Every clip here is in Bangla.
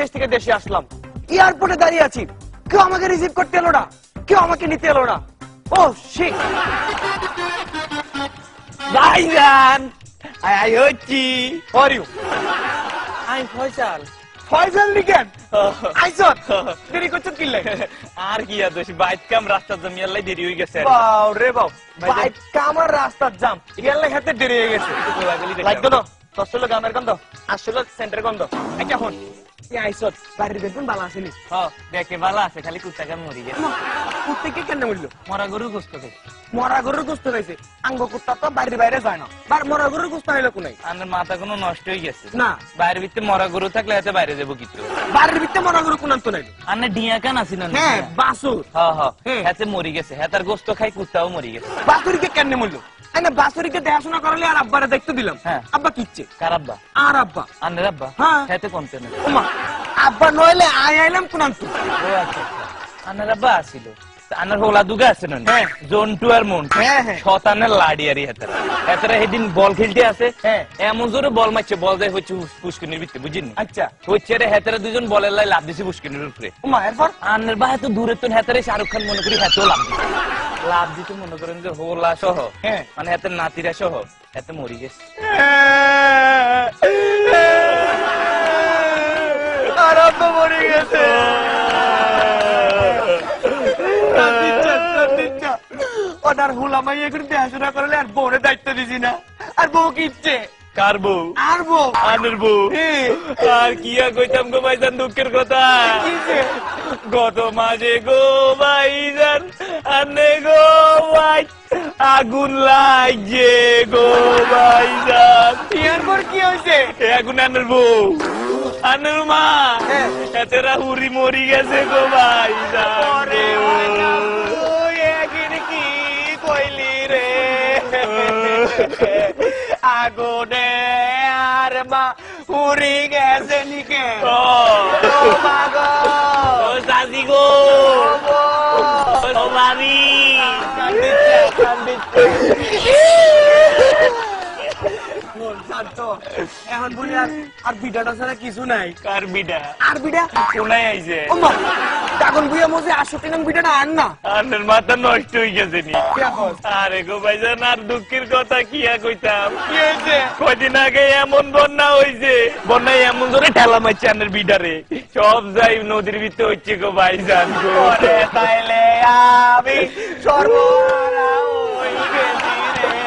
দেশ থেকে দেশে আসলাম, এয়ারপোর্টে দাঁড়িয়ে আছি, কেউ আমাকে রিসিভ করতে এলো না, কেউ আমাকে নিতে এলো না। ও শিট ভাইজান আই হচ্ছি ফর ইউ। আই ফয়সাল ফয়সাল লিখেন আইসত দেরি করছো কি লাগে? আর কি আর দোষ বাইক কাম রাস্তা জমিয়াল্লাই দেরি হয়ে গেছে বাও রে বাও, বাইক কামার রাস্তার জাম ইয়াল্লাই হাতে দেরি হয়ে গেছে। লাগতো না তসলো গামের গন্ধ আসলে সেন্টার গন্ধ। আচ্ছা হন এই আইসত বাড়ির বেতন ভালো আসেনি? হ্যাঁ দেখে ভালো আছে, খালি কুত্তাকে মরি গেছে। কুত্তে কেন মরলো? মরা গরু গোস্ত খাই। মরা গরুর গোস্ত খাইছে, আঙ্গ কুত্তা তো বাড়ির বাইরে যায় না, মরা গরুর গোস্ত হইলো কোনাই? আমার মাথা কোনো নষ্ট হয়ে গেছে না, বাইরের ভিতরে মরা গরু থাকলে এতে বাইরে যাবো কিছু। বাড়ির ভিতরে মরা গরু কোন তো নাই? আনে ডিয়া কান আছি না? হ্যাঁ বাসুর। হ্যাঁ হ্যাঁ হাতে মরি গেছে, হাতার গোস্ত খাই কুত্তাও মরি গেছে। বাসুরিকে কেন মরলো? না বাসুরিকে দেখাশোনা করালে আর আব্বারে দেখতে দিলাম। হ্যাঁ আব্বা কিচ্ছে? কার আব্বা? আর আব্বা আনের আব্বা? হ্যাঁ হাতে কোনতে না ওমা আব্বা নইলে আইলাম কোন তো? ও আচ্ছা আনের আব্বা আসিল, আনার হোলা দুগা আছে না? হ্যাঁ জন্টু আর মন্টু হ্যাঁ হ্যাঁ শতানের লাড়িয়ারি হাতারা হাতারা সেদিন বল খেলতে আছে। হ্যাঁ এমন জোরে বল মারছে, বল যায় হচ্ছে পুষ্কিনির ভিতরে বুঝিনি? আচ্ছা হচ্ছে রে হাতারা দুজন বলের লাই লাভ দিছে পুষ্কিনির উপরে। ওমা এরপর আনের বা এত দূরে তো হাতারে শাহরুখ খান মনে করি হাতেও লাভ দিছে, লাভ দিতে মনে করেন যে হোলা সহ হ্যাঁ মানে হাতের নাতিরা সহ হাতে মরি গেছে। আর আব্বা মরে গেছে। ওনার হুলামাই এখন দেখাশোনা করলে আর বউরে দায়িত্ব দিছি না, আর বউ কি ইচ্ছে? কার বউ? আর বউ আনের বউ। আর কি আর কইতাম গো ভাইজান দুঃখের কথা, গত মাঝে গো ভাইজান আনে গো ভাই আগুন লাগছে গো ভাইজান। এরপর কি হয়েছে? আগুন আনের বউ আনের মা এতেরা হুরি মরি গেছে গো ভাইজান। কি কইলি রে? আগুনে আর মা উড়ি গেছে নিকে? ও মাগো ও সাজি গো ও বাড়ি এখন বলি আর বিটাটা ছাড়া কিছু নাই। কার বিডা? আর বিটা শোনাই আইছে তখন বুঝে মজে 68 নং বিটাটা আন না। আনের মাথা নষ্ট হয়ে গেছে নি। আরে গো ভাইজান আর দুঃখের কথা কি আর কইতাম। কি হয়েছে? কয়দিন আগে এমন বন্যা হয়েছে, বন্যায় এমন ধরে ঠেলা মারছে আনের বিডারে, সব যাই নদীর ভিতরে হচ্ছে গো ভাইজান গো। তাইলে আমি সর্বহারা হয়ে গেছি রে।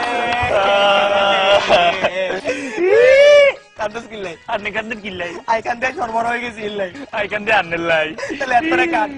কান্দস কিল্লাই আনে কান্দের কিল্লাই আই কান্দে সর্বহারা হয়ে গেছি ইল্লাই আই কান্দে আনের লাই তাহলে এত কান